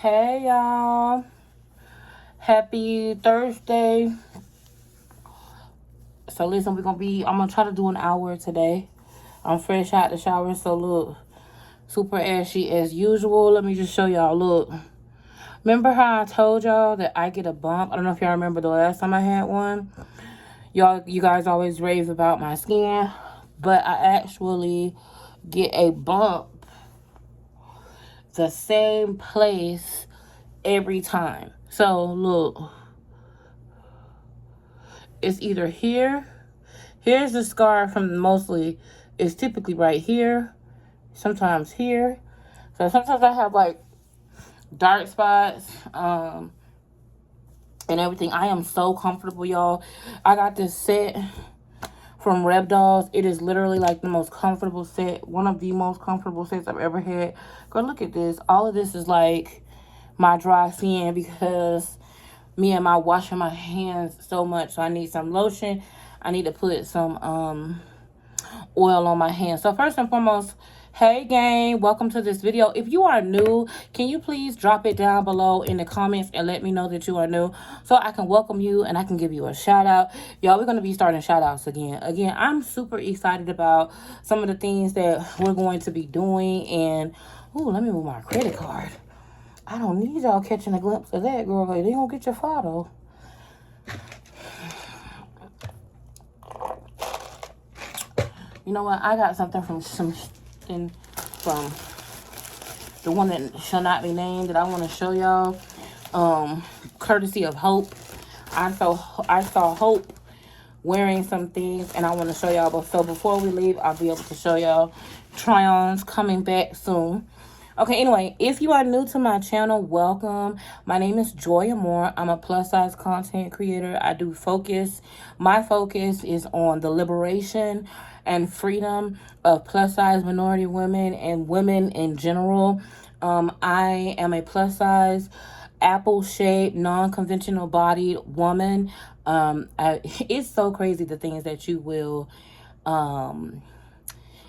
Hey y'all, happy Thursday. So listen, I'm gonna try to do an hour today. I'm fresh out the shower, so look, super ashy as usual. Let me just show y'all, look. Remember how I told y'all that I get a bump? I don't know if y'all remember the last time I had one. You guys always rave about my skin, but I actually get a bump the same place every time. So look, it's either here. Here's the scar from mostly, it's typically right here, sometimes here. So sometimes I have like dark spots and everything. I am so comfortable, y'all. I got this set from Reb Dolls. It is literally like the most comfortable set, one of the most comfortable sets I've ever had. Girl, look at this. All of this is like my dry skin because me and my washing my hands so much. So I need some lotion. I need to put some oil on my hands. So first and foremost, hey gang, welcome to this video. If you are new, can you please drop it down below in the comments and let me know that you are new so I can welcome you and I can give you a shout out. Y'all, we're going to be starting shout outs again. I'm super excited about some of the things that we're going to be doing. And ooh, let me move my credit card. I don't need y'all catching a glimpse of that, girl. They gonna get your photo. You know what? I got something from the one that shall not be named that I want to show y'all. Courtesy of Hope. I saw Hope wearing some things, and I want to show y'all. But so before we leave, I'll be able to show y'all try-ons coming back soon. Okay, anyway, if you are new to my channel, welcome. My name is JoyAmor. I'm a plus-size content creator. I do focus. My focus is on the liberation and freedom of plus-size minority women and women in general. I am a plus-size, apple-shaped, non-conventional bodied woman. It's so crazy the things that you will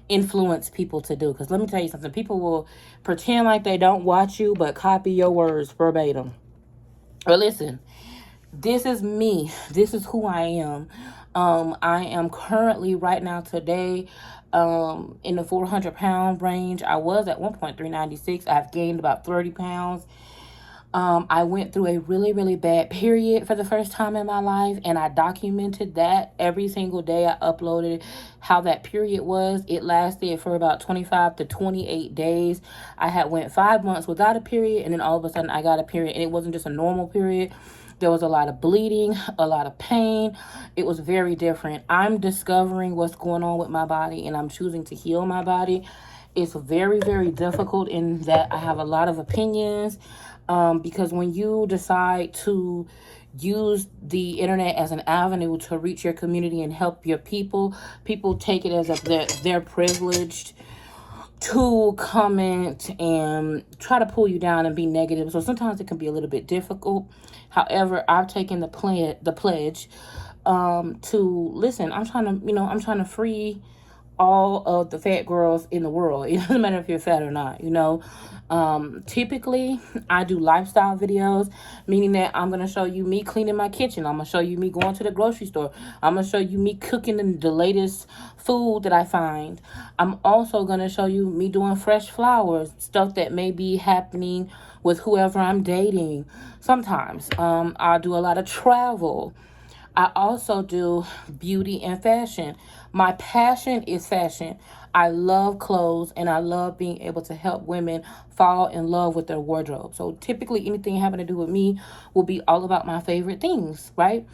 influence people to do. Because let me tell you something. People will pretend like they don't watch you, but copy your words verbatim. Or listen, this is me. This is who I am. I am currently right now today in the 400-pound range. I was at one point 396. I've gained about 30 pounds. I went through a really, really bad period for the first time in my life, and I documented that every single day. I uploaded how that period was. It lasted for about 25 to 28 days. I had went 5 months without a period, and then all of a sudden I got a period, and it wasn't just a normal period. There was a lot of bleeding, a lot of pain. It was very different. I'm discovering what's going on with my body, and I'm choosing to heal my body. It's very, very difficult in that I have a lot of opinions. Because when you decide to use the internet as an avenue to reach your community and help your people take it as if they're privileged to comment and try to pull you down and be negative. So sometimes it can be a little bit difficult. However, I've taken the pledge to listen. I'm trying to free all of the fat girls in the world. It doesn't matter if you're fat or not, typically I do lifestyle videos, meaning that I'm going to show you me cleaning my kitchen. I'm going to show you me going to the grocery store. I'm going to show you me cooking the latest food that I find. I'm also going to show you me doing fresh flowers, stuff that may be happening with whoever I'm dating. Sometimes I'll do a lot of travel. I also do beauty and fashion. My passion is fashion. I love clothes, and I love being able to help women fall in love with their wardrobe. So typically anything having to do with me will be all about my favorite things, right?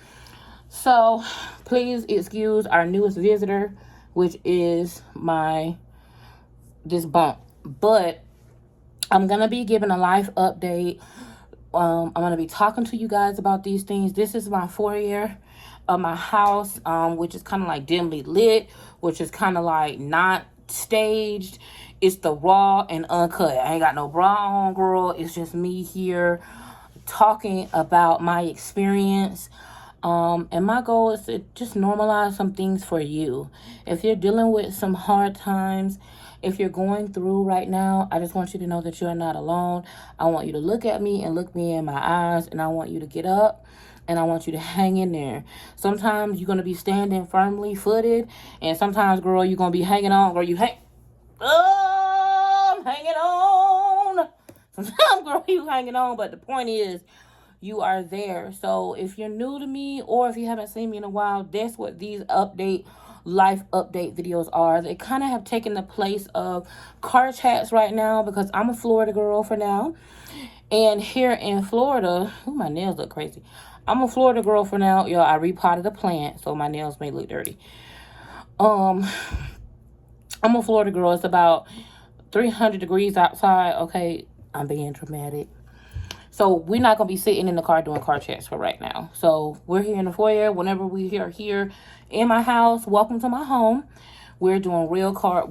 So please excuse our newest visitor, which is this bump. But I'm going to be giving a life update. I'm going to be talking to you guys about these things. This is my foyer of my house, which is kind of like dimly lit, which is kind of like not staged. It's the raw and uncut. I ain't got no bra on, girl. It's just me here talking about my experience. And my goal is to just normalize some things for you. If you're dealing with some hard times If you're going through right now, I just want you to know that you're not alone. I want you to look at me and look me in my eyes, and I want you to get up, and I want you to hang in there. Sometimes you're going to be standing firmly footed, and sometimes, girl, you're going to be hanging on, girl, I'm hanging on. Sometimes, girl, you hanging on, but the point is, you are there. So if you're new to me, or if you haven't seen me in a while, that's what these life update videos are. They kind of have taken the place of car chats right now, because I'm a Florida girl for now. And here in Florida, my nails look crazy. I'm a Florida girl for now. Yo, I repotted a plant, so my nails may look dirty. I'm a Florida girl. It's about 300 degrees outside. Okay, I'm being dramatic. So we're not going to be sitting in the car doing car chats for right now. So we're here in the foyer. Whenever we are here in my house, welcome to my home. We're doing real talk,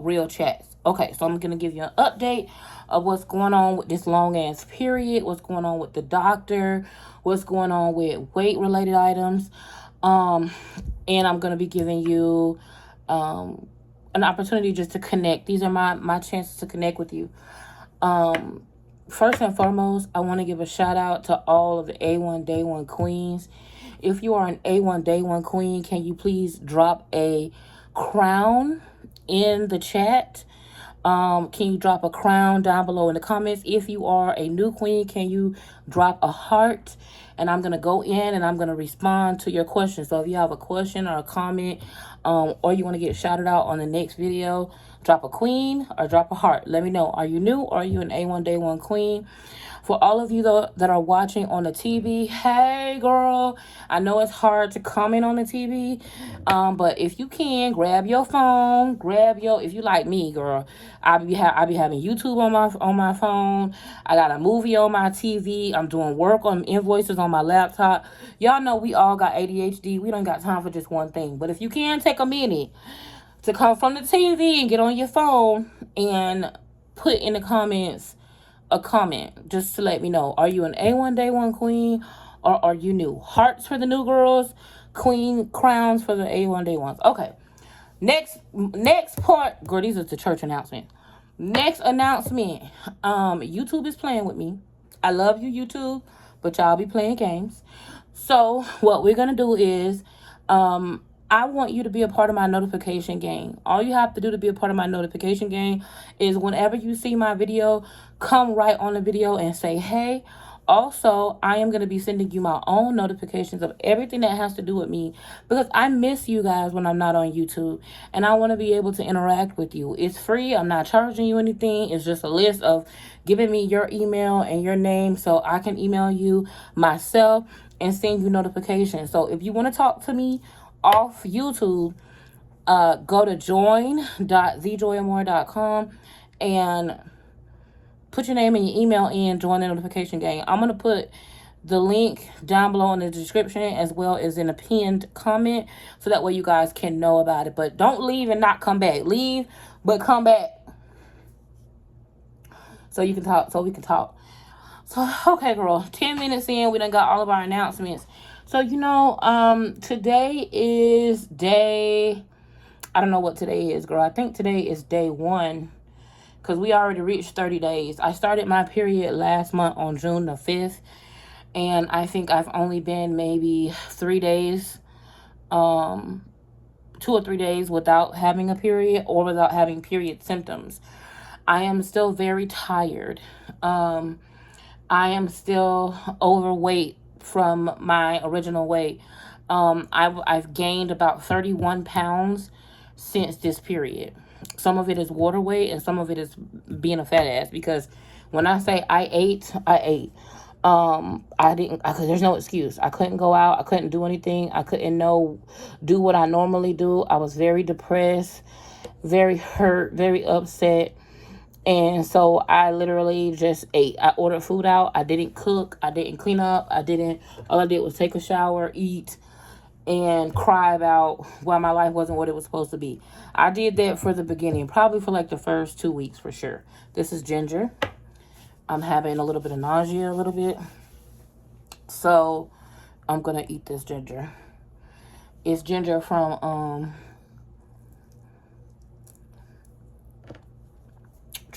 real chats. Okay, so I'm going to give you an update of what's going on with this long ass period, what's going on with the doctor, what's going on with weight related items. And I'm going to be giving you an opportunity just to connect. These are my chances to connect with you. First and foremost, I want to give a shout out to all of the A1 Day 1 queens. If you are an A1 Day 1 queen, can you please drop a crown in the chat? Can you drop a crown down below in the comments? If you are a new queen, can you drop a heart? And I'm going to go in and I'm going to respond to your question. So if you have a question or a comment, or you want to get shouted out on the next video, drop a queen or drop a heart. Let me know. Are you new, or are you an A1 Day 1 queen? For all of you though that are watching on the TV, hey girl, I know it's hard to comment on the TV, but if you can, grab your phone, if you like me, girl, I be having YouTube on my phone. I got a movie on my TV. I'm doing work on invoices on my laptop. Y'all know we all got ADHD. We don't got time for just one thing. But if you can take a minute to come from the TV and get on your phone and put in the comments a comment just to let me know, are you an A1 Day 1 queen, or are you new? Hearts for the new girls, queen crowns for the A1 Day 1s. Okay, next part, girl, these are the church announcement. Next announcement, YouTube is playing with me. I love you, YouTube, but y'all be playing games. So what we're gonna do is I want you to be a part of my notification game. All you have to do to be a part of my notification game is whenever you see my video, come right on the video and say, hey. Also, I am going to be sending you my own notifications of everything that has to do with me, because I miss you guys when I'm not on YouTube, and I want to be able to interact with you. It's free. I'm not charging you anything. It's just a list of giving me your email and your name so I can email you myself and send you notifications. So if you want to talk to me off YouTube, go to join.thejoyamor.com and put your name and your email in, join the notification game. I'm going to put the link down below in the description as well as in a pinned comment, so that way you guys can know about it. But don't leave and not come back. Leave, but come back so you can talk, so we can talk. So, okay, girl, 10 minutes in, we done got all of our announcements. So, today is day, I don't know what today is, girl. I think today is day 1. Because we already reached 30 days. I started my period last month on June the 5th. And I think I've only been maybe 3 days, 2 or 3 days without having a period or without having period symptoms. I am still very tired. I am still overweight from my original weight. I've gained about 31 pounds since this period. Some of it is water weight and some of it is being a fat ass, because when I say I ate. There's no excuse. I couldn't go out. I couldn't do anything. I couldn't do what I normally do. I was very depressed, very hurt, very upset. And so I literally just ate. I ordered food out. I didn't cook. I didn't clean up. All I did was take a shower, eat, and cry about why my life wasn't what it was supposed to be. I did that for the beginning, probably for like the first 2 weeks for sure. This is ginger. I'm having a little bit of nausea a little bit. So I'm going to eat this ginger. It's ginger from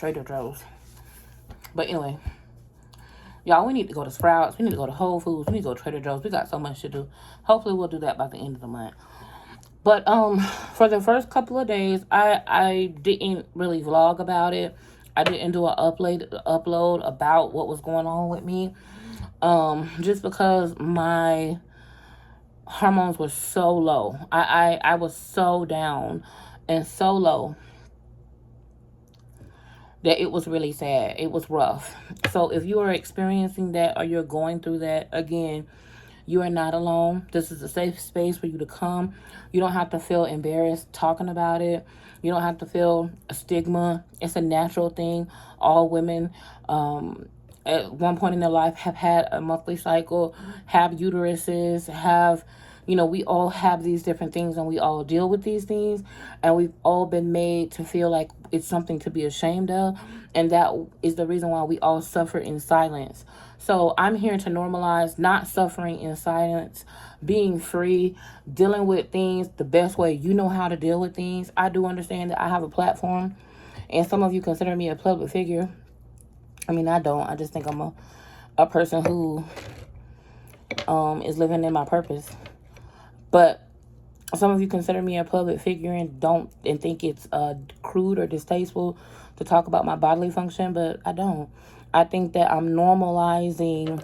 Trader Joe's. But anyway, y'all, we need to go to Sprouts. We need to go to Whole Foods. We need to go to Trader Joe's. We got so much to do. Hopefully, we'll do that by the end of the month. But for the first couple of days, I didn't really vlog about it. I didn't do an upload about what was going on with me. Just because my hormones were so low. I was so down and so low that it was really sad. It was rough. So if you are experiencing that or you're going through that, again, you are not alone. This is a safe space for you to come. You don't have to feel embarrassed talking about it. You don't have to feel a stigma. It's a natural thing. All women at one point in their life have had a monthly cycle, have uteruses, have, you know, we all have these different things and we all deal with these things. And we've all been made to feel like it's something to be ashamed of. And that is the reason why we all suffer in silence. So I'm here to normalize not suffering in silence, being free, dealing with things the best way you know how to deal with things. I do understand that I have a platform, and some of you consider me a public figure. I mean, I don't. I just think I'm a person who is living in my purpose. But some of you consider me a public figure and think it's crude or distasteful to talk about my bodily function, but I don't. I think that I'm normalizing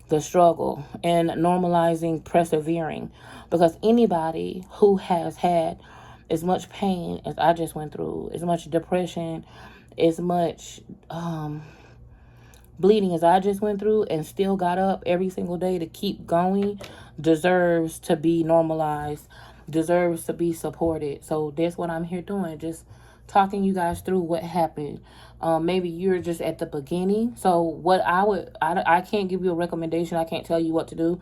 the struggle and normalizing persevering, because anybody who has had as much pain as I just went through, as much depression, as much bleeding as I just went through, and still got up every single day to keep going, deserves to be normalized, deserves to be supported. So that's what I'm here doing, just talking you guys through what happened. Maybe you're just at the beginning. So what I can't give you a recommendation. I can't tell you what to do.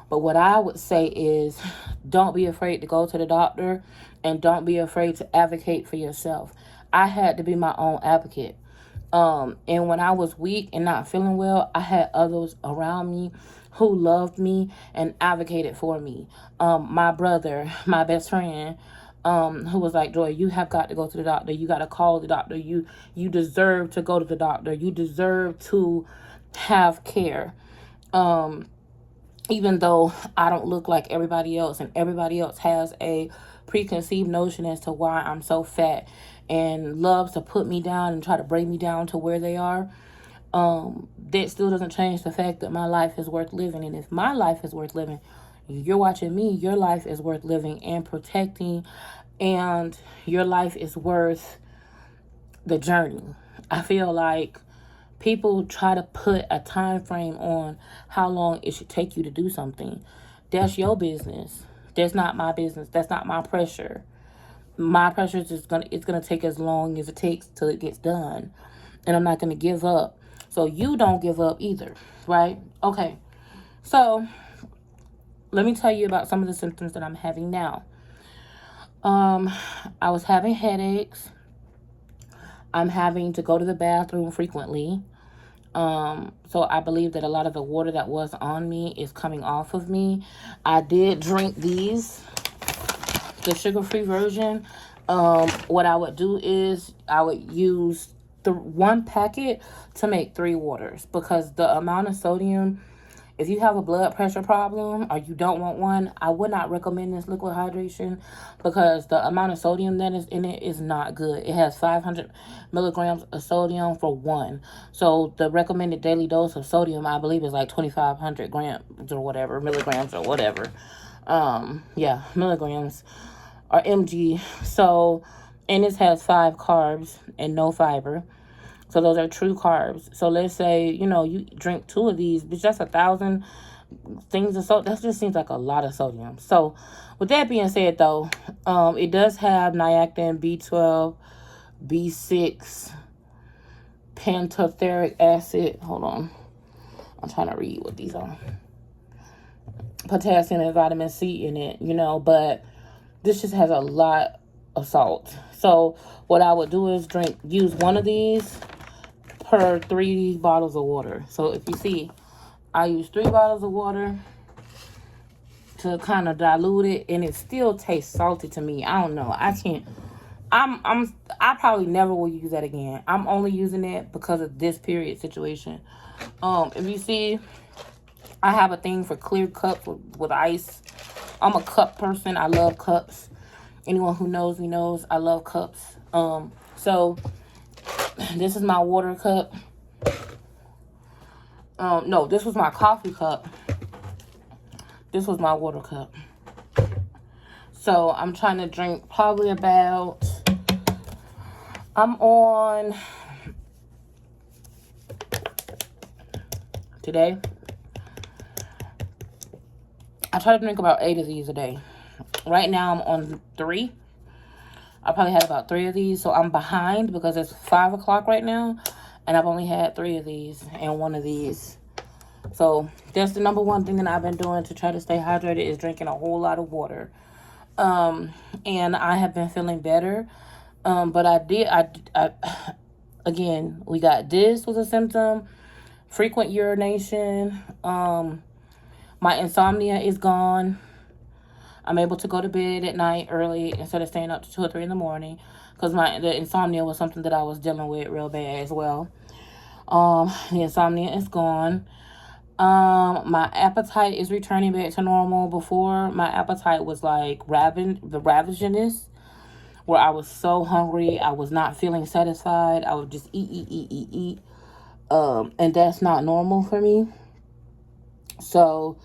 But what I would say is, don't be afraid to go to the doctor, and don't be afraid to advocate for yourself. I had to be my own advocate. And when I was weak and not feeling well, I had others around me who loved me and advocated for me. My brother, my best friend, who was like, Joy, you have got to go to the doctor. You got to call the doctor. You deserve to go to the doctor. You deserve to have care. Even though I don't look like everybody else, and everybody else has a preconceived notion as to why I'm so fat and loves to put me down and try to bring me down to where they are, that still doesn't change the fact that my life is worth living. And if my life is worth living, you're watching me, your life is worth living and protecting, and your life is worth the journey. I feel like people try to put a time frame on how long it should take you to do something. That's your business. That's not my business. That's not my pressure. My pressure is it's gonna take as long as it takes till it gets done. And I'm not gonna give up. So you don't give up either, right? Okay. So let me tell you about some of the symptoms that I'm having now. I was having headaches. I'm having to go to the bathroom frequently. So I believe that a lot of the water that was on me is coming off of me. I did drink these, the sugar-free version. What I would do is I would use the one packet to make 3 waters, because the amount of sodium, if you have a blood pressure problem or you don't want one, I would not recommend this liquid hydration, because the amount of sodium that is in it is not good. It has 500 milligrams of sodium for one. So the recommended daily dose of sodium, I believe, is like 2,500 grams or whatever, milligrams or whatever. Yeah, milligrams or mg. So, and this has 5 carbs and no fiber. So those are true carbs. So let's say, you drink 2 of these, but that's 1,000 things of sodium. That just seems like a lot of sodium. So with that being said, though, it does have niacin, B12, B6, pentotheric acid. Hold on. I'm trying to read what these are. Potassium and vitamin C in it, but this just has a lot of salt. So what I would do is use one of these per 3 bottles of water. So if you see, I use 3 bottles of water to kind of dilute it, and it still tastes salty to me. I don't know. I can't I probably never will use that again. I'm only using it because of this period situation. If you see, I have a thing for clear cups with ice. I'm a cup person. I love cups. Anyone who knows me knows I love cups. So this is my water cup. No, this was my coffee cup. This was my water cup. So I'm trying to drink probably about, I'm on, today, I try to drink about 8 of these a day. Right now I'm on 3. I probably had about 3 of these, so I'm behind because it's 5 o'clock right now, and I've only had 3 of these and 1 of these. So that's the number one thing that I've been doing to try to stay hydrated is drinking a whole lot of water. And I have been feeling better. But again, we got this was a symptom, frequent urination. My insomnia is gone. I'm able to go to bed at night early instead of staying up to 2 or 3 in the morning, because the insomnia was something that I was dealing with real bad as well. The insomnia is gone. My appetite is returning back to normal. Before, my appetite was like ravenous, where I was so hungry, I was not feeling satisfied. I would just eat. And that's not normal for me. So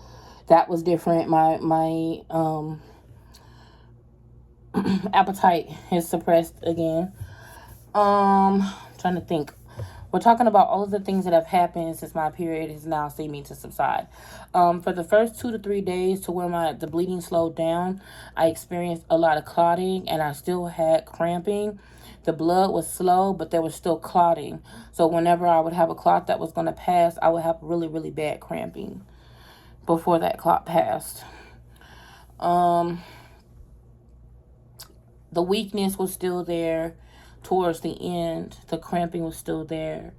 that was different. My appetite is suppressed again. Trying to think. We're talking about all of the things that have happened since my period is now seeming to subside. For the first 2 to 3 days to where the bleeding slowed down, I experienced a lot of clotting and I still had cramping. The blood was slow, but there was still clotting. So whenever I would have a clot that was going to pass, I would have really, really bad cramping before that clot passed. The weakness was still there. Towards the end, the cramping was still there.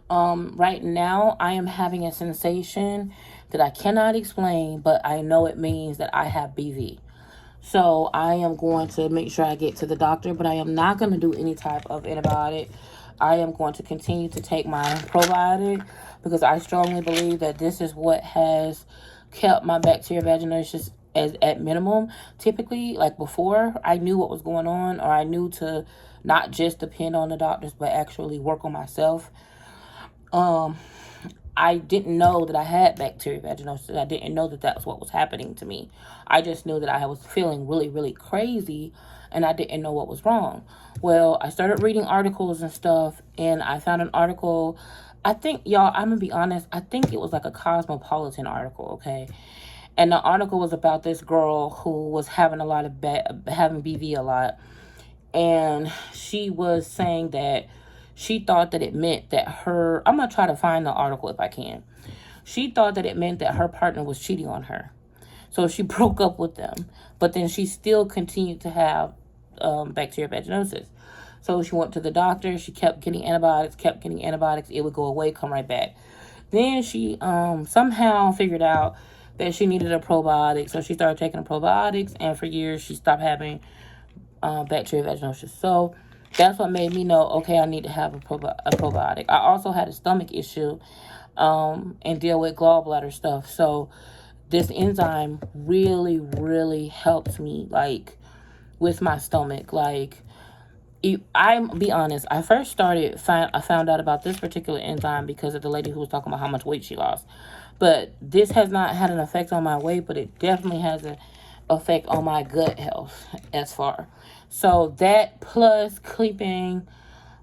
Right now, I am having a sensation that I cannot explain, but I know it means that I have BV. So I am going to make sure I get to the doctor, but I am not going to do any type of antibiotic. I am going to continue to take my probiotic because I strongly believe that this is what has kept my bacteria vaginosis at minimum. Typically, like before, I knew what was going on, or I knew to not just depend on the doctors, but actually work on myself. I didn't know that I had bacteria vaginosis. I didn't know that that's what was happening to me. I just knew that I was feeling really, really crazy, and I didn't know what was wrong. Well, I started reading articles and stuff, and I found an article. I think, y'all, I'm going to be honest, I think it was like a Cosmopolitan article, okay? And the article was about this girl who was having a lot of having BV a lot. And she was saying that she thought that it meant that I'm going to try to find the article if I can. She thought that it meant that her partner was cheating on her. So she broke up with them. But then she still continued to have bacteria vaginosis. So she went to the doctor. She kept getting antibiotics. It would go away, come right back. Then she somehow figured out that she needed a probiotic. So she started taking the probiotics. And for years, she stopped having bacteria vaginosis. So that's what made me know, okay, I need to have a probiotic. I also had a stomach issue and deal with gallbladder stuff. So this enzyme really, really helps me, like, with my stomach. Like, I'll be honest, I first I found out about this particular enzyme because of the lady who was talking about how much weight she lost. But this has not had an effect on my weight, but it definitely has an effect on my gut health as far. So that plus keeping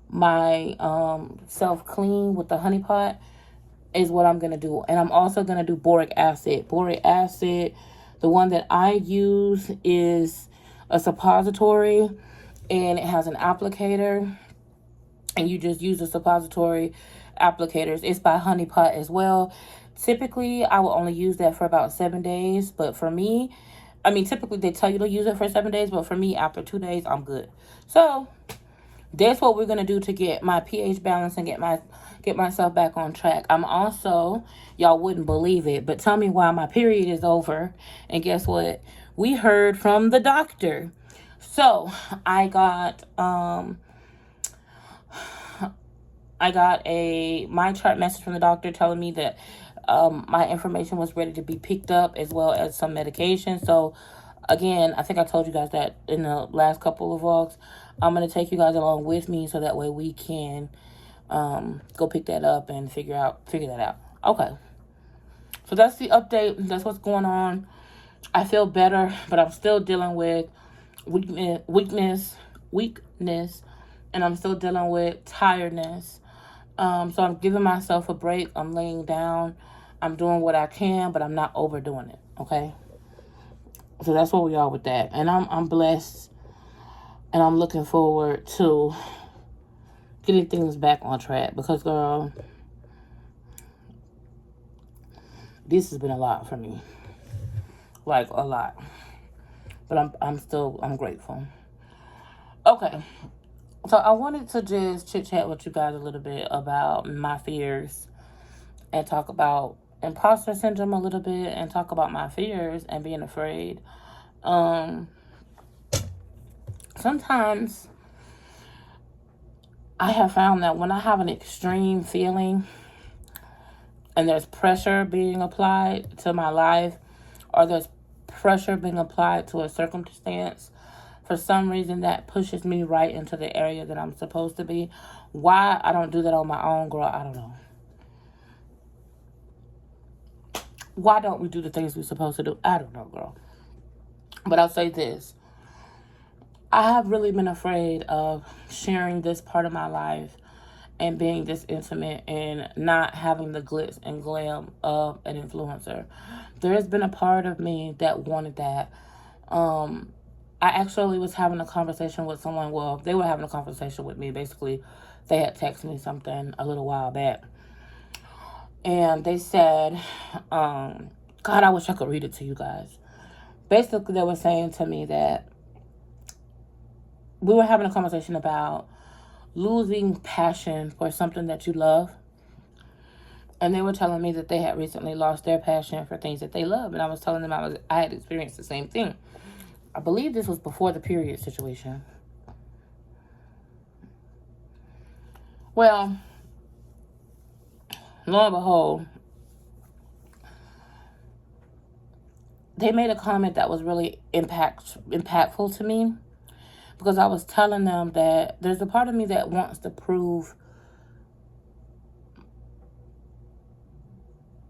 my self clean with the honey pot is what I'm going to do. And I'm also going to do boric acid. Boric acid, the one that I use is a suppository, and it has an applicator. And you just use the suppository applicators. It's by Honey Pot as well. Typically, I will only use that for about 7 days. But for me, typically they tell you to use it for 7 days. But for me, after 2 days, I'm good. So that's what we're going to do to get my pH balance and get myself back on track. I'm also, y'all wouldn't believe it, but tell me why my period is over. And guess what? We heard from the doctor. So I got my chart message from the doctor telling me that my information was ready to be picked up, as well as some medication. So again, I think I told you guys that in the last couple of vlogs. I'm going to take you guys along with me so that way we can go pick that up and figure that out. Okay. So that's the update. That's what's going on. I feel better, but I'm still dealing with weakness, and I'm still dealing with tiredness. So I'm giving myself a break. I'm laying down. I'm doing what I can, but I'm not overdoing it. Okay. So that's where we are with that, and I'm blessed, and I'm looking forward to getting things back on track, because girl, this has been a lot for me, like a lot. But I'm grateful. Okay, so I wanted to just chit chat with you guys a little bit about my fears, and talk about imposter syndrome a little bit, and talk about my fears and being afraid. Sometimes I have found that when I have an extreme feeling and there's pressure being applied to my life, or there's pressure being applied to a circumstance, for some reason that pushes me right into the area that I'm supposed to be. Why I don't do that on my own, girl, I don't know. Why don't we do the things we're supposed to do? I don't know, girl. But I'll say this. I have really been afraid of sharing this part of my life and being this intimate and not having the glitz and glam of an influencer. There has been a part of me that wanted that. I actually was having a conversation with someone. Well, they were having a conversation with me. Basically, they had texted me something a little while back. And they said, God, I wish I could read it to you guys. Basically, they were saying to me that we were having a conversation about losing passion for something that you love. And they were telling me that they had recently lost their passion for things that they love. And I was telling them I had experienced the same thing. I believe this was before the period situation. Well, lo and behold, they made a comment that was really impactful to me, because I was telling them that there's a part of me that wants to prove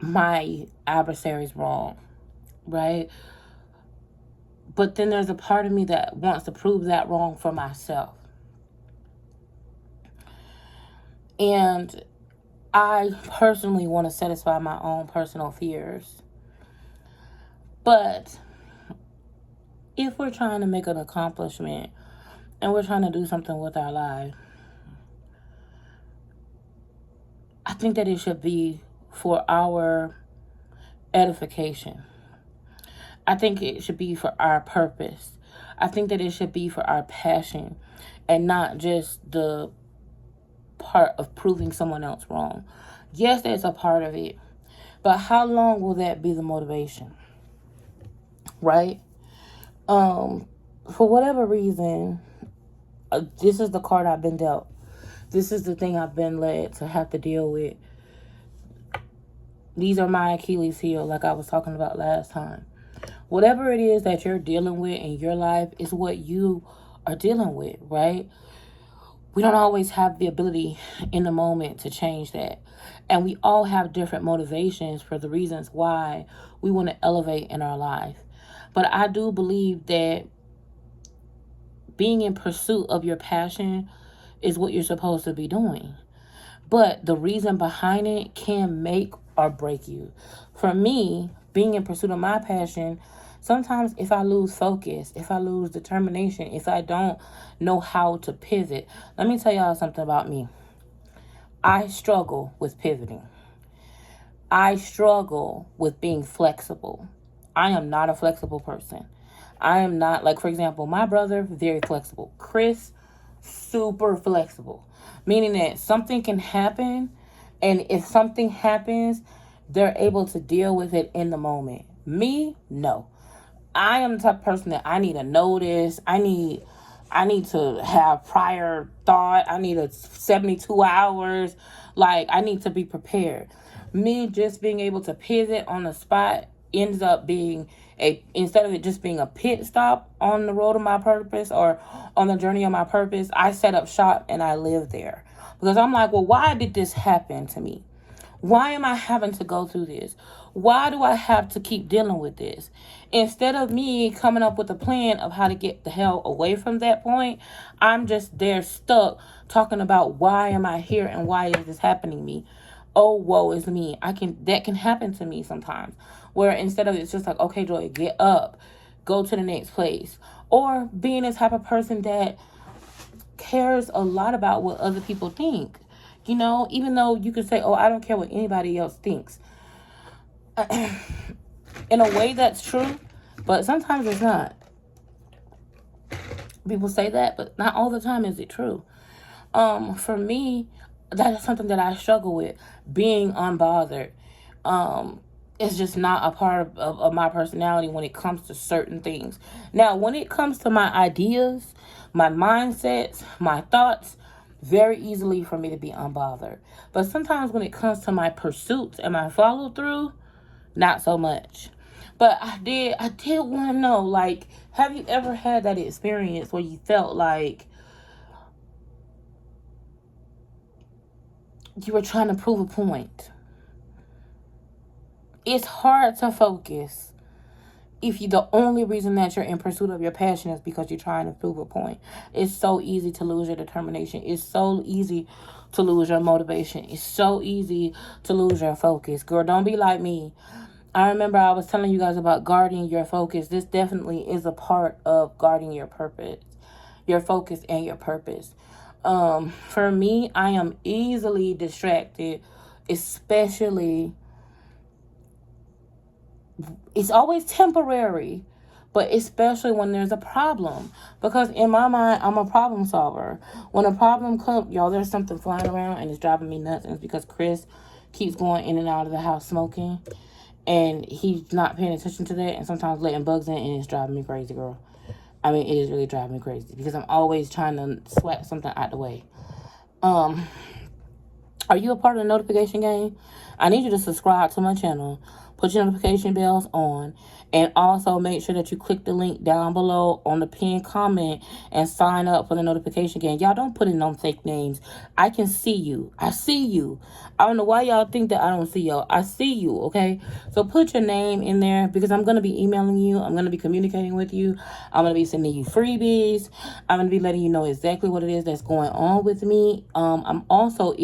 my adversaries wrong, right? But then there's a part of me that wants to prove that wrong for myself. And I personally want to satisfy my own personal fears. But if we're trying to make an accomplishment and we're trying to do something with our life, I think that it should be for our edification. I think it should be for our purpose. I think that it should be for our passion, and not just the part of proving someone else wrong. Yes, there's a part of it, but how long will that be the motivation? Right? For whatever reason, this is the card I've been dealt. This is the thing I've been led to have to deal with. These are my Achilles heel, like I was talking about last time. Whatever it is that you're dealing with in your life is what you are dealing with, right? We don't always have the ability in the moment to change that. And we all have different motivations for the reasons why we want to elevate in our life. But I do believe that being in pursuit of your passion is what you're supposed to be doing. But the reason behind it can make or break you. For me, being in pursuit of my passion, sometimes if I lose focus, if I lose determination, if I don't know how to pivot, let me tell y'all something about me. I struggle with pivoting. I struggle with being flexible. I am not a flexible person. I am not, like, for example, my brother, very flexible. Chris, super flexible. Meaning that something can happen, and if something happens, they're able to deal with it in the moment. Me, no. I am the type of person that I need a notice. I need to have prior thought. I need a 72 hours. Like, I need to be prepared. Me just being able to pivot on the spot ends up being instead of it just being a pit stop on the road of my purpose or on the journey of my purpose, I set up shop and I live there. Because I'm like, well, why did this happen to me? Why am I having to go through this? Why do I have to keep dealing with this? Instead of me coming up with a plan of how to get the hell away from that point, I'm just there stuck talking about why am I here and why is this happening to me? Oh, woe is me. That can happen to me sometimes. Where instead of it's just like, okay, Joy, get up, go to the next place. Or being the type of person that cares a lot about what other people think. You know, even though you can say, oh, I don't care what anybody else thinks. In a way, that's true, but sometimes it's not. People say that, but not all the time is it true. For me, that is something that I struggle with. Being unbothered. It's just not a part of my personality when it comes to certain things. Now, when it comes to my ideas, my mindsets, my thoughts, very easily for me to be unbothered. But sometimes when it comes to my pursuits and my follow through, not so much. But I did want to know, like, have you ever had that experience where you felt like you were trying to prove a point? It's hard to focus if the only reason that you're in pursuit of your passion is because you're trying to prove a point. It's so easy to lose your determination. It's so easy to lose your motivation. It's so easy to lose your focus. Girl, don't be like me. I remember I was telling you guys about guarding your focus. This definitely is a part of guarding your purpose, your focus and your purpose. For me, I am easily distracted, especially, it's always temporary, but especially when there's a problem. Because in my mind, I'm a problem solver. When a problem comes, y'all, there's something flying around and it's driving me nuts. And it's because Chris keeps going in and out of the house smoking. And he's not paying attention to that and sometimes letting bugs in, and it's driving me crazy, girl. I mean, it is really driving me crazy because I'm always trying to swat something out the way. Are you a part of the notification game? I need you to subscribe to my channel. Put your notification bells on. And also make sure that you click the link down below on the pinned comment and sign up for the notification game. Y'all don't put in no fake names. I can see you. I see you. I don't know why y'all think that I don't see y'all. I see you, okay? So put your name in there because I'm going to be emailing you. I'm going to be communicating with you. I'm going to be sending you freebies. I'm going to be letting you know exactly what it is that's going on with me. I'm also,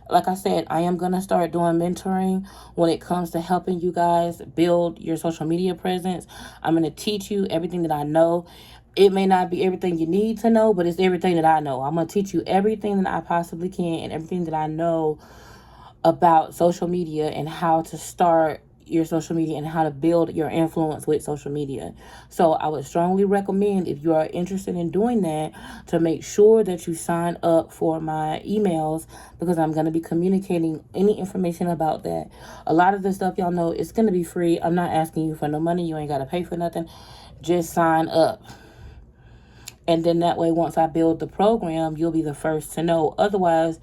like I said, I am going to start doing mentoring when it comes to helping you guys build your social media presence. I'm going to teach you everything that I know. It may not be everything you need to know, but it's everything that I know. I'm going to teach you everything that I possibly can and everything that I know about social media and how to start your social media and how to build your influence with social media. So I would strongly recommend, if you are interested in doing that, to make sure that you sign up for my emails because I'm going to be communicating any information about that. A lot of the stuff, y'all know, it's going to be free. I'm not asking you for no money. You ain't got to pay for nothing. Just sign up. And then that way, once I build the program, you'll be the first to know. Otherwise,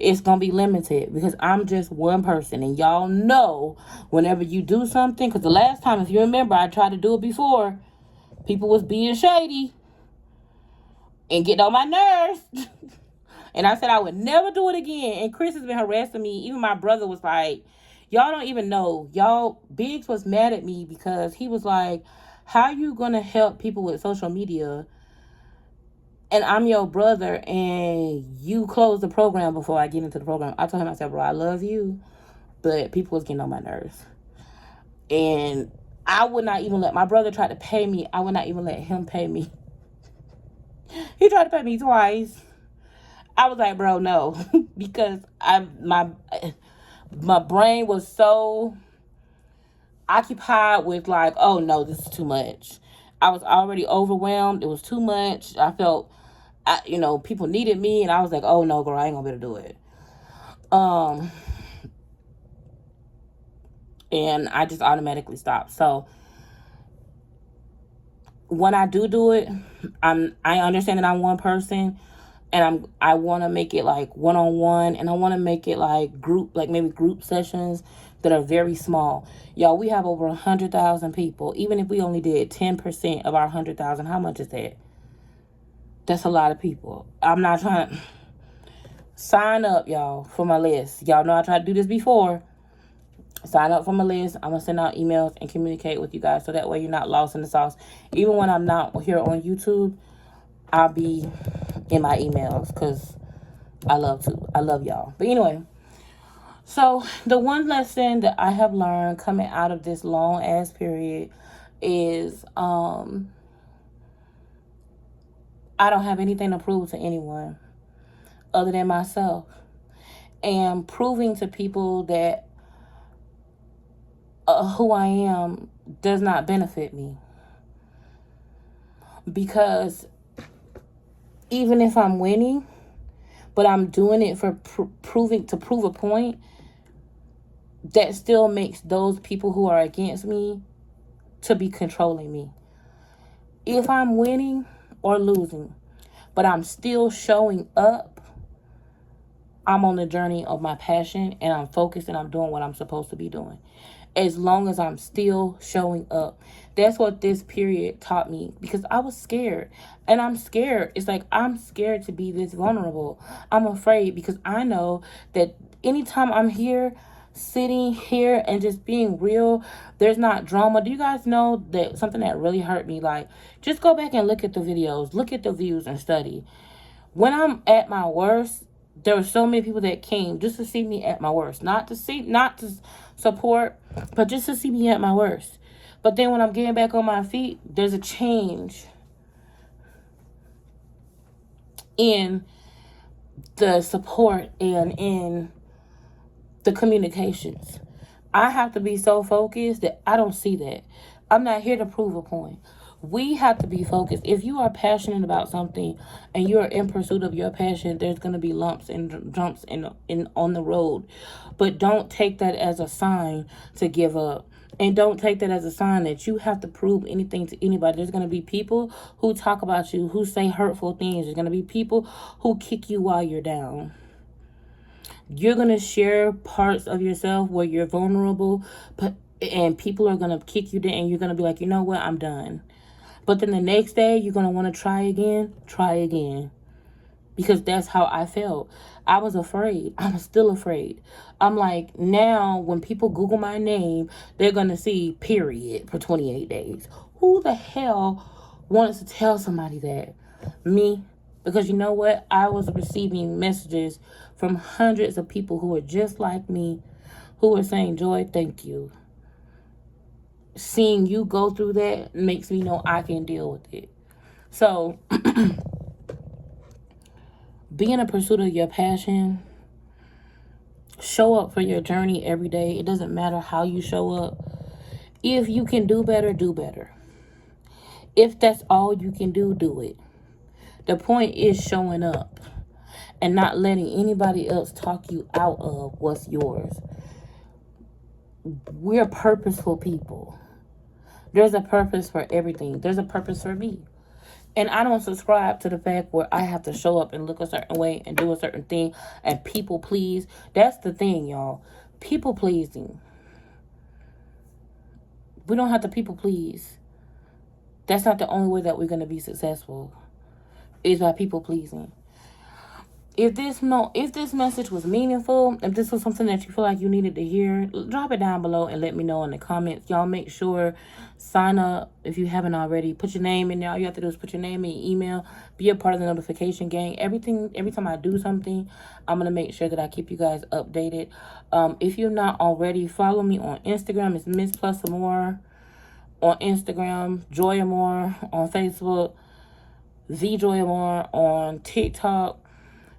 it's going to be limited because I'm just one person. And y'all know whenever you do something, because the last time, if you remember, I tried to do it before, people was being shady and getting on my nerves. And I said I would never do it again. And Chris has been harassing me. Even my brother was like, y'all don't even know. Y'all, Biggs was mad at me because he was like, how you going to help people with social media? And I'm your brother, and you close the program before I get into the program. I told him, I said, bro, I love you, but people was getting on my nerves. And I would not even let, my brother try to pay me. I would not even let him pay me. He tried to pay me twice. I was like, bro, no. Because my brain was so occupied with like, oh no, this is too much. I was already overwhelmed. It was too much. I felt, people needed me, and I was like, oh no, girl, I ain't gonna be able to do it. And I just automatically stopped. So when I do it, I understand that I'm one person, and I want to make it like one-on-one, and I want to make it like group, like maybe group sessions that are very small. Y'all, we have over 100,000 people. Even if we only did 10% of our 100,000, how much is that? That's a lot of people. I'm not trying to sign up, y'all, for my list. Y'all know I tried to do this before. Sign up for my list. I'm going to send out emails and communicate with you guys so that way you're not lost in the sauce. Even when I'm not here on YouTube, I'll be in my emails because I love y'all. But anyway, so the one lesson that I have learned coming out of this long ass period is I don't have anything to prove to anyone other than myself. And proving to people that who I am does not benefit me. Because even if I'm winning, but I'm doing it for prove a point, that still makes those people who are against me to be controlling me. If I'm winning or losing, but I'm still showing up, I'm on the journey of my passion, and I'm focused, and I'm doing what I'm supposed to be doing. As long as I'm still showing up. That's what this period taught me, because I was scared. And I'm scared. It's like I'm scared to be this vulnerable. I'm afraid because I know that anytime I'm here, sitting here and just being real, there's not drama. Do you guys know that something that really hurt me? Like, just go back and look at the videos, look at the views, and study. When I'm at my worst, there were so many people that came just to see me at my worst. Not to support, but just to see me at my worst. But then when I'm getting back on my feet, there's a change in the support and in the communications. I have to be so focused that I don't see that. I'm not here to prove a point. We have to be focused. If you are passionate about something and you are in pursuit of your passion, there's going to be lumps and jumps in on the road. But don't take that as a sign to give up. And don't take that as a sign that you have to prove anything to anybody. There's going to be people who talk about you, who say hurtful things. There's going to be people who kick you while you're down. You're going to share parts of yourself where you're vulnerable, and people are going to kick you down, and you're going to be like, you know what, I'm done. But then the next day, you're going to want to try again. Because that's how I felt. I was afraid. I'm still afraid. I'm like, now when people Google my name, they're going to see period for 28 days. Who the hell wants to tell somebody that? Me. Because you know what? I was receiving messages from hundreds of people who are just like me, who are saying, Joy, thank you. Seeing you go through that makes me know I can deal with it. So, be in a pursuit of your passion. Show up for your journey every day. It doesn't matter how you show up. If you can do better, do better. If that's all you can do, do it. The point is showing up and not letting anybody else talk you out of what's yours. We're purposeful people. There's a purpose for everything. There's a purpose for me. And I don't subscribe to the fact where I have to show up and look a certain way and do a certain thing and people please. That's the thing, y'all. People pleasing. We don't have to people please. That's not the only way that we're going to be successful. Is by people pleasing. If this message was meaningful, if this was something that you feel like you needed to hear, drop it down below and let me know in the comments. Y'all make sure, sign up if you haven't already. Put your name in there. All you have to do is put your name and your email. Be a part of the notification gang. Every time I do something, I'm going to make sure that I keep you guys updated. If you're not already, follow me on Instagram. It's Miss Plus Amor on Instagram. JoyAmor on Facebook. The JoyAmor on TikTok.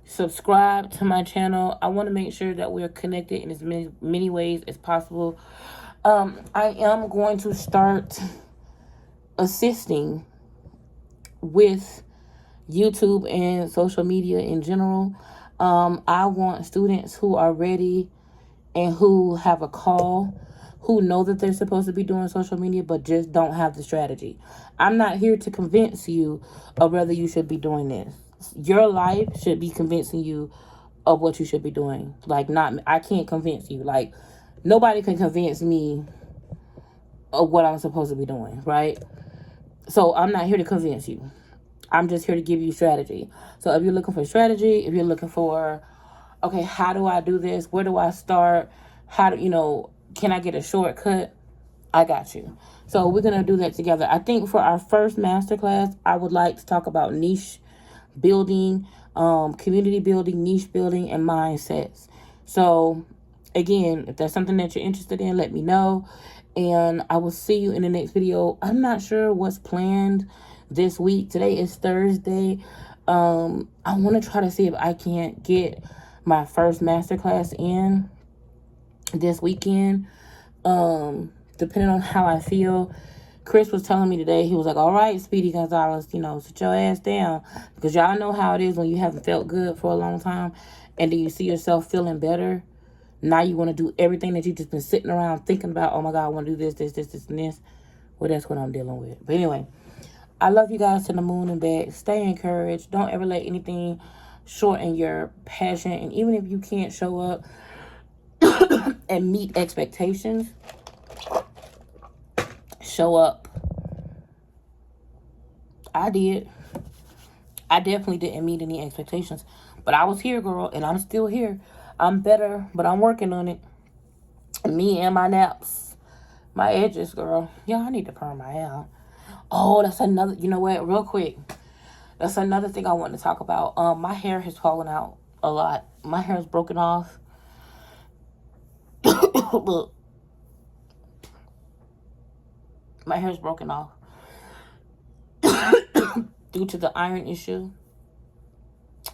Subscribe to my channel. I want to make sure that we're connected in as many ways as possible. I am going to start assisting with YouTube and social media in general. I want students who are ready and who have a call who know that they're supposed to be doing social media but just don't have the strategy. I'm not here to convince you of whether you should be doing this. Your life should be convincing you of what you should be doing. Like, not, I can't convince you. Like, nobody can convince me of what I'm supposed to be doing, right? So I'm not here to convince you. I'm just here to give you strategy. So if you're looking for strategy, if you're looking for, okay, how do I do this? Where do I start? How do, can I get a shortcut? I got you. So we're going to do that together. I think for our first masterclass, I would like to talk about niche building, community building, niche building, and mindsets. So again, if that's something that you're interested in, let me know. And I will see you in the next video. I'm not sure what's planned this week. Today is Thursday. I want to try to see if I can't get my first masterclass in this weekend. Depending on how I feel. Chris was telling me today, he was like, all right, Speedy Gonzalez, sit your ass down. Because y'all know how it is when you haven't felt good for a long time. And then you see yourself feeling better. Now you want to do everything that you've just been sitting around thinking about. Oh my God, I want to do this, and this. Well, that's what I'm dealing with. But anyway, I love you guys to the moon and back. Stay encouraged. Don't ever let anything shorten your passion. And even if you can't show up and meet expectations, show up. I did. I definitely didn't meet any expectations. But I was here, girl, and I'm still here. I'm better, but I'm working on it. Me and my naps. My edges, girl. Yeah, I need to perm my hair. Oh, that's another, you know what? Real quick. That's another thing I want to talk about. My hair has fallen out a lot. My hair is broken off. Look. My hair's broken off. Due to the iron issue.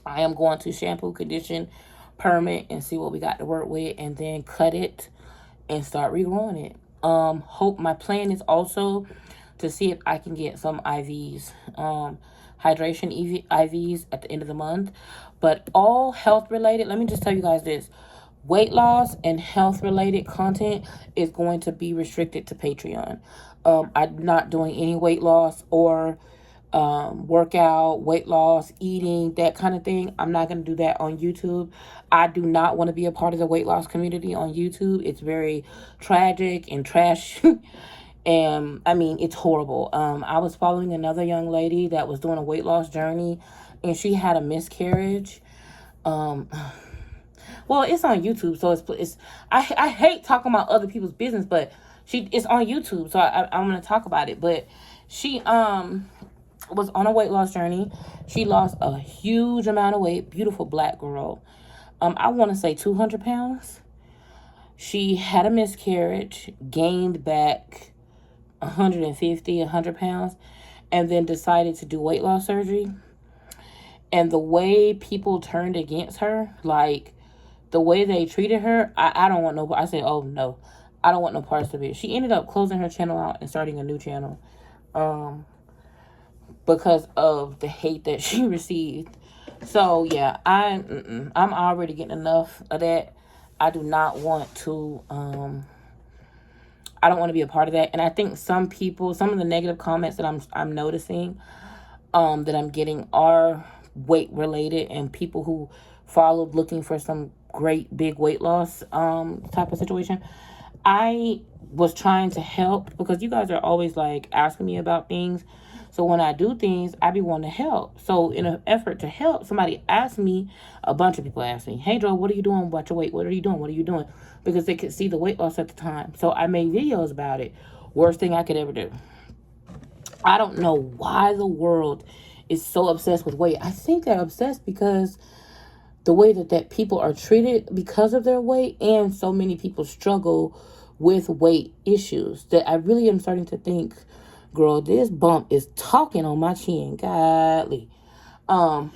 I am going to shampoo, condition, perm it, and see what we got to work with, and then cut it and start regrowing it. Hope my plan is also to see if I can get some IVs, hydration IVs at the end of the month. But all health related, let me just tell you guys this. Weight loss and health related content is going to be restricted to Patreon. I'm not doing any weight loss or workout, weight loss, eating, that kind of thing. I'm not going to do that on YouTube. I do not want to be a part of the weight loss community on YouTube. It's very tragic and trash. And I mean, it's horrible. I was following another young lady that was doing a weight loss journey, and she had a miscarriage. Well, it's on YouTube, so it's I hate talking about other people's business, but it's on YouTube, so I'm gonna talk about it. But she was on a weight loss journey. She lost a huge amount of weight. Beautiful black girl. I want to say 200 pounds. She had a miscarriage, gained back 100 pounds, and then decided to do weight loss surgery. And the way people turned against her, like the way they treated her, I don't want no. I said, oh no, I don't want no parts of it. She ended up closing her channel out and starting a new channel, because of the hate that she received. So yeah, I'm already getting enough of that. I do not want to. I don't want to be a part of that. And I think some people, some of the negative comments that I'm noticing, that I'm getting are weight related, and people who followed looking for some great big weight loss type of situation. I was trying to help because you guys are always like asking me about things. So when I do things, I be wanting to help. So in an effort to help, somebody asked me, a bunch of people asked me, hey, Joe, what are you doing about your weight? What are you doing? What are you doing? Because they could see the weight loss at the time. So I made videos about it. Worst thing I could ever do. I don't know why the world is so obsessed with weight. I think they're obsessed because the way that people are treated because of their weight, and so many people struggle with weight issues, that I really am starting to think, girl, this bump is talking on my chin. Godly. I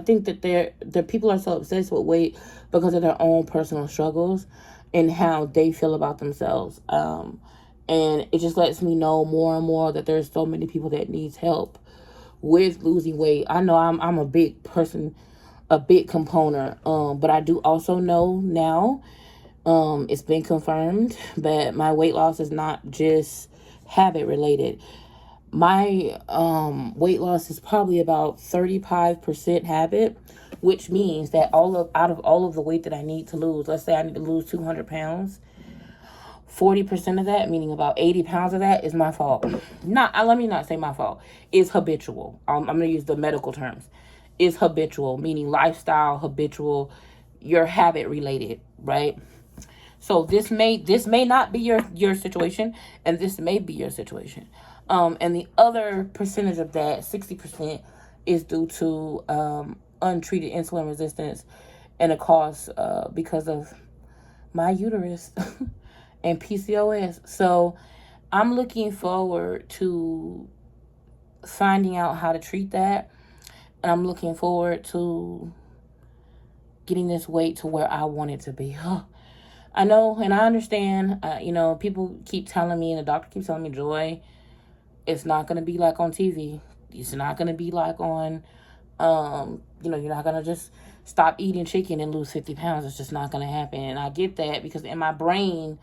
think that the people are so obsessed with weight because of their own personal struggles and how they feel about themselves. And it just lets me know more and more that there's so many people that needs help with losing weight. I know I'm a big person, a big component. But I do also know now, It's been confirmed that my weight loss is not just habit related. My weight loss is probably about 35% habit, which means that out of all of the weight that I need to lose, let's say I need to lose 200 pounds, 40% of that, meaning about 80 pounds of that, is my fault. Let me not say my fault. It's habitual. I'm going to use the medical terms. It's habitual, meaning lifestyle, habitual, your habit related, right? So this may not be your situation, and this may be your situation. And the other percentage of that, 60%, is due to untreated insulin resistance, and a cause because of my uterus and PCOS. So I'm looking forward to finding out how to treat that, and I'm looking forward to getting this weight to where I want it to be. I know and I understand, people keep telling me, and the doctor keeps telling me, Joy, it's not going to be like on TV. It's not going to be like on, you're not going to just stop eating chicken and lose 50 pounds. It's just not going to happen. And I get that because in my brain,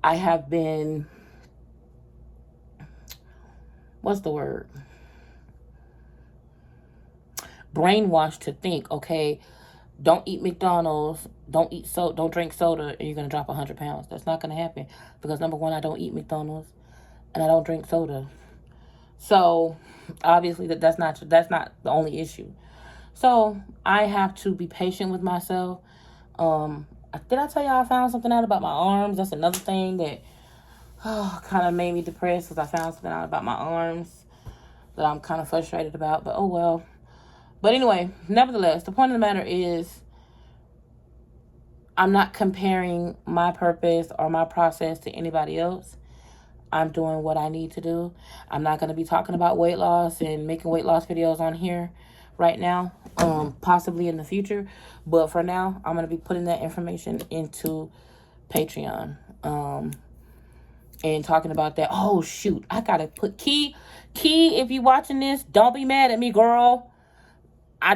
I have been, what's the word? Brainwashed to think, okay, don't eat McDonald's, don't drink soda, and you're going to drop 100 pounds. That's not going to happen because, number one, I don't eat McDonald's and I don't drink soda. So obviously that's not the only issue. So I have to be patient with myself. Did I tell y'all I found something out about my arms? That's another thing that kind of made me depressed, because I found something out about my arms that I'm kind of frustrated about. But oh well. But anyway, nevertheless, the point of the matter is, I'm not comparing my purpose or my process to anybody else. I'm doing what I need to do. I'm not going to be talking about weight loss and making weight loss videos on here right now, possibly in the future. But for now, I'm going to be putting that information into Patreon, and talking about that. Oh, shoot. I got to put Key, if you watching this, don't be mad at me, girl. I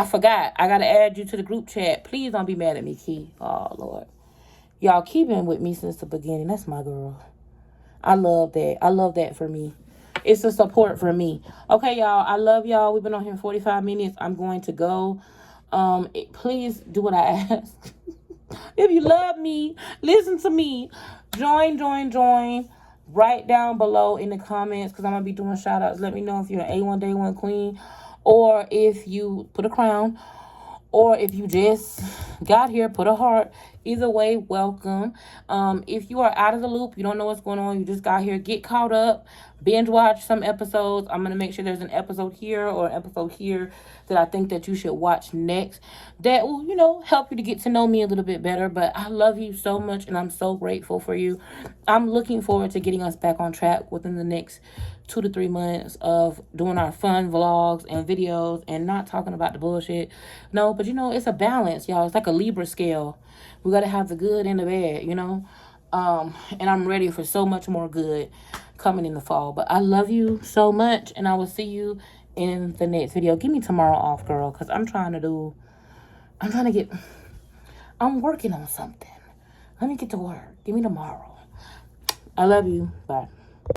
forgot. I got to add you to the group chat. Please don't be mad at me, Key. Oh, Lord. Y'all, Key been with me since the beginning. That's my girl. I love that. I love that for me. It's a support for me. Okay, y'all. I love y'all. We've been on here 45 minutes. I'm going to go. Please do what I ask. If you love me, listen to me. Join. Right down below in the comments, because I'm going to be doing shout outs. Let me know if you're an A1 Day 1 Queen, or if you put a crown, or if you just got here, put a heart. Either way, welcome. If you are out of the loop, you don't know what's going on, you just got here, get caught up, binge watch some episodes. I'm going to make sure there's an episode here or an episode here that I think that you should watch next, that will, help you to get to know me a little bit better. But I love you so much, and I'm so grateful for you. I'm looking forward to getting us back on track within the next 2 to 3 months of doing our fun vlogs and videos and not talking about the bullshit. No, but it's a balance, y'all. It's like a Libra scale. We got to have the good and the bad, and I'm ready for so much more good coming in the fall. But I love you so much, and I will see you in the next video. Give me tomorrow off, girl, because I'm working on something. Let me get to work. Give me tomorrow. I love you. Bye.